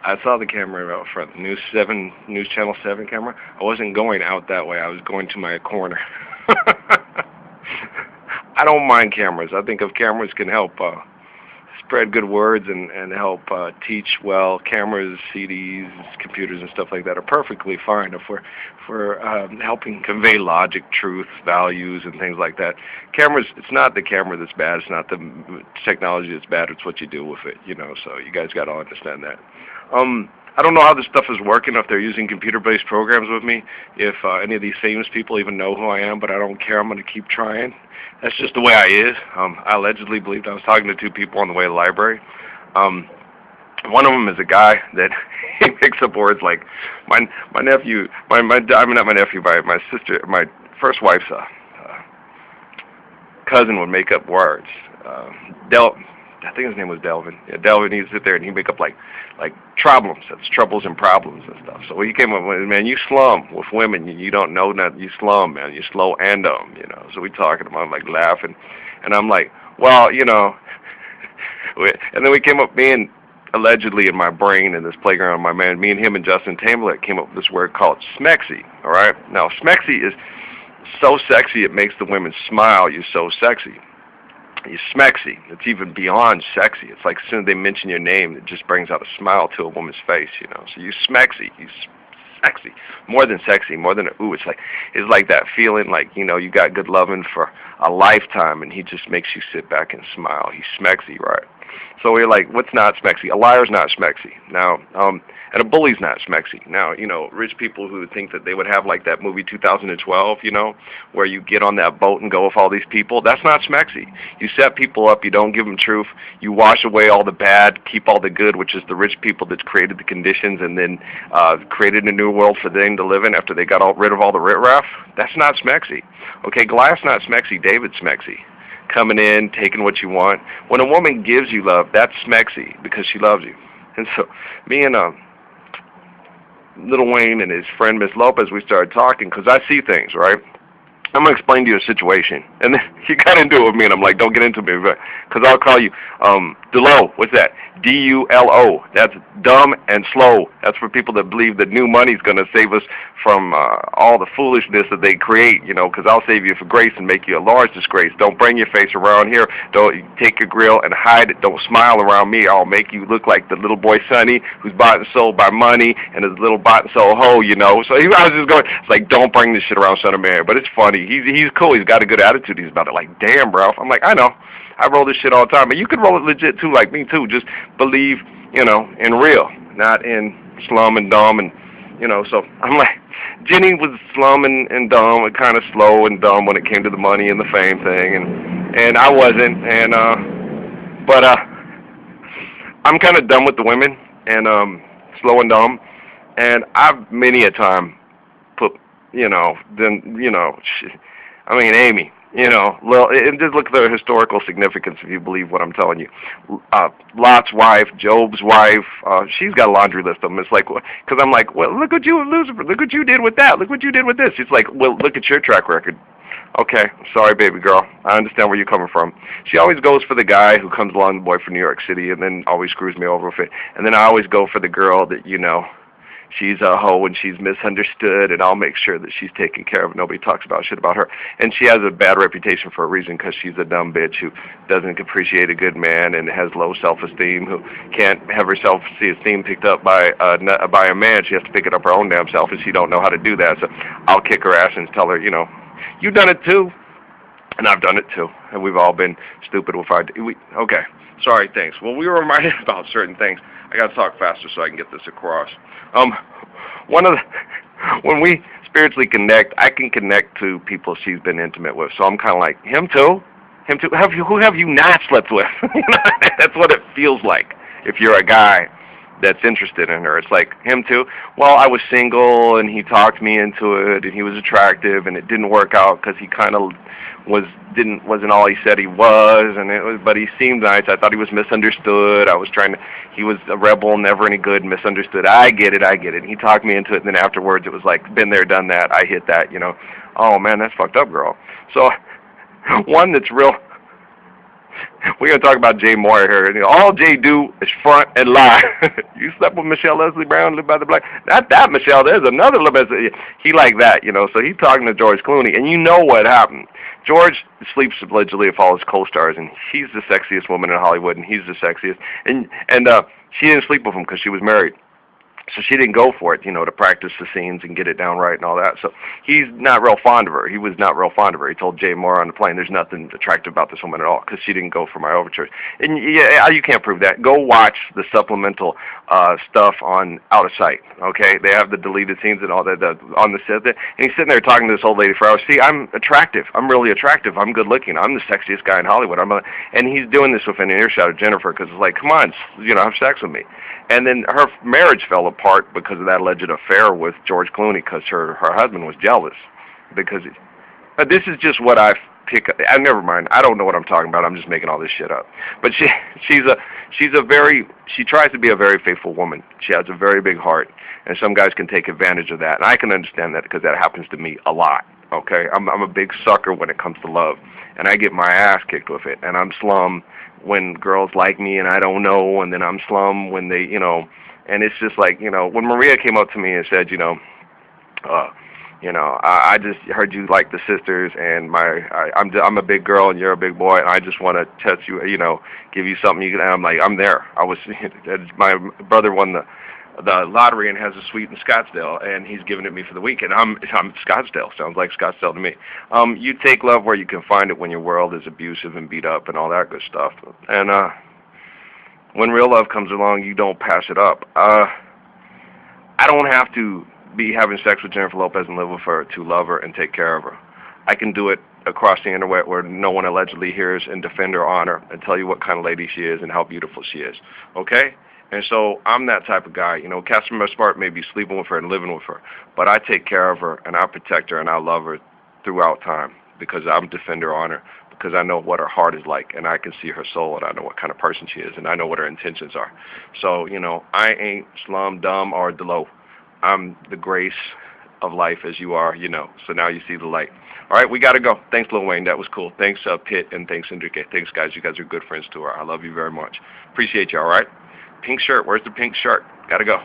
I saw the camera out front, News Channel 7 camera. I wasn't going out that way. I was going to my corner. I don't mind cameras. I think if cameras can help spread good words and help teach well, cameras, CDs, computers, and stuff like that are perfectly fine if we're helping convey logic, truth, values, and things like that. Cameras, it's not the camera that's bad. It's not the technology that's bad. It's what you do with it, you know. So you guys got to understand that. I don't know how this stuff is working, if they're using computer-based programs with me, if any of these famous people even know who I am, but I don't care. I'm going to keep trying. That's just the way I is. I allegedly believed. I was talking to two people on the way to the library. One of them is a guy that he picks up words like my nephew, I mean not my nephew, my sister, my first wife's cousin would make up words. I think his name was Delvin. Yeah, Delvin, he'd sit there and he'd make up like problems. That's troubles and problems and stuff. So he came up with, man, you slum with women. You don't know nothing. You slum, man. You slow and dumb, you know. So we talking about like laughing, and I'm like, well, you know. And then we came up, me and allegedly in my brain in this playground, me and him and Justin Timberlake came up with this word called Smexy. All right. Now Smexy is so sexy it makes the women smile. You're so sexy. You're smexy. It's even beyond sexy. It's like as soon as they mention your name, it just brings out a smile to a woman's face, you know. So you smexy. You sexy. More than sexy, more than a ooh. It's like that feeling like, you know, you got good loving for a lifetime and he just makes you sit back and smile. He's smexy, right? So we're like, what's not smexy? A liar's not smexy. Now, and a bully's not smexy. Now, you know, rich people who think that they would have like that movie 2012, you know, where you get on that boat and go with all these people, that's not smexy. You set people up, you don't give them truth, you wash away all the bad, keep all the good, which is the rich people that's created the conditions and then created a new world for them to live in after they got rid of all the riffraff. That's not smexy. Okay, Goliath's not smexy, David's smexy. Coming in, taking what you want. When a woman gives you love, that's smexy because she loves you. And so me and Lil Wayne and his friend Miss Lopez, we started talking because I see things, right? I'm going to explain to you a situation. And then he got into it with me, and I'm like, don't get into me, because I'll call you Dulo. What's that? D-U-L-O. That's dumb and slow. That's for people that believe that new money's going to save us from all the foolishness that they create, you know, because I'll save you for grace and make you a large disgrace. Don't bring your face around here. Don't take your grill and hide it. Don't smile around me. I'll make you look like the little boy Sonny who's bought and sold by money and his little bought and sold hoe, you know. So I was just going, it's like, don't bring this shit around Son of Mary. But it's funny. He's cool. He's got a good attitude. He's about it. Like, damn, bro. I'm like, I know. I roll this shit all the time. And you can roll it legit, too, like me, too. Just believe, you know, in real, not in slum and dumb. And, you know, so I'm like, Jenny was slum and dumb and kind of slow and dumb when it came to the money and the fame thing. And I wasn't. And, but I'm kind of dumb with the women and slow and dumb. And I've many a time put, you know, then, you know, Amy, you know, and just look at the historical significance if you believe what I'm telling you. Lot's wife, Job's wife, she's got a laundry list of them. It's like, because I'm like, well, look what you, Lucifer, look what you did with that. Look what you did with this. She's like, well, look at your track record. Okay, sorry, baby girl. I understand where you're coming from. She always goes for the guy who comes along, the boy from New York City, and then always screws me over with it. And then I always go for the girl that, you know, she's a hoe and she's misunderstood, and I'll make sure that she's taken care of. Nobody talks about shit about her. And she has a bad reputation for a reason, because she's a dumb bitch who doesn't appreciate a good man and has low self-esteem, who can't have her self-esteem picked up by a man. She has to pick it up her own damn self, and she don't know how to do that. So I'll kick her ass and tell her, you know, you've done it too, and I've done it too, and we've all been stupid with our... Okay, sorry, thanks. Well, we were reminded about certain things. I got to talk faster so I can get this across. When we spiritually connect, I can connect to people she's been intimate with. So I'm kind of like, him too? Him too? Who have you not slept with? That's what it feels like if you're a guy that's interested in her. It's like, him too? Well, I was single, and he talked me into it, and he was attractive, and it didn't work out because he kind of wasn't all he said he was, but he seemed nice. I thought he was misunderstood. He was a rebel, never any good, misunderstood. I get it. And he talked me into it, and then afterwards it was like, been there, done that. I hit that, you know. Oh man, that's fucked up, girl. So one that's real We're gonna talk about Jay Moore here. And all Jay do is front and lie. You slept with Michelle Leslie Brown, lived by the black. Not that Michelle. There's another little bit. He like that, you know. So he's talking to George Clooney, and you know what happened. George sleeps allegedly with all his co-stars, and she's the sexiest woman in Hollywood, and he's the sexiest. And she didn't sleep with him because she was married. So she didn't go for it, you know, to practice the scenes and get it down right and all that. So he's not real fond of her. He was not real fond of her. He told Jay Moore on the plane, there's nothing attractive about this woman at all because she didn't go for my overtures. And yeah, you can't prove that. Go watch the supplemental stuff on Out of Sight, okay? They have the deleted scenes and all that on the set there. And he's sitting there talking to this old lady for hours. See, I'm attractive. I'm really attractive. I'm good looking. I'm the sexiest guy in Hollywood. And he's doing this within an earshot of Jennifer because it's like, come on, you know, have sex with me. And then her marriage fell apart because of that alleged affair with George Clooney because her husband was jealous. Because this is just what I pick up. Never mind. I don't know what I'm talking about. I'm just making all this shit up. But she tries to be a very faithful woman. She has a very big heart, and some guys can take advantage of that. And I can understand that because that happens to me a lot. Okay, I'm a big sucker when it comes to love, and I get my ass kicked with it, and I'm slum when girls like me and I don't know, and then I'm slum when they, you know, and it's just like, you know, when Maria came up to me and said, I just heard you like the sisters, and I'm a big girl and you're a big boy, and I just want to test you, you know, give you something you can, and I'm like, I'm there. My brother won the lottery and has a suite in Scottsdale, and he's giving it me for the week, and I'm Scottsdale. Sounds like Scottsdale to me. You take love where you can find it when your world is abusive and beat up and all that good stuff. And when real love comes along, you don't pass it up. I don't have to be having sex with Jennifer Lopez and live with her to love her and take care of her. I can do it across the internet where no one allegedly hears and defend her honor and tell you what kind of lady she is and how beautiful she is. Okay? And so I'm that type of guy. You know, Casimir Smart may be sleeping with her and living with her, but I take care of her and I protect her and I love her throughout time because I'm defender on her, because I know what her heart is like and I can see her soul and I know what kind of person she is and I know what her intentions are. So, you know, I ain't slum, dumb, or low. I'm the grace of life as you are, you know. So now you see the light. All right, we got to go. Thanks, Lil Wayne. That was cool. Thanks, Pitt, and thanks, Enrique. Thanks, guys. You guys are good friends to her. I love you very much. Appreciate you, all right? Pink shirt. Where's the pink shirt? Got to go.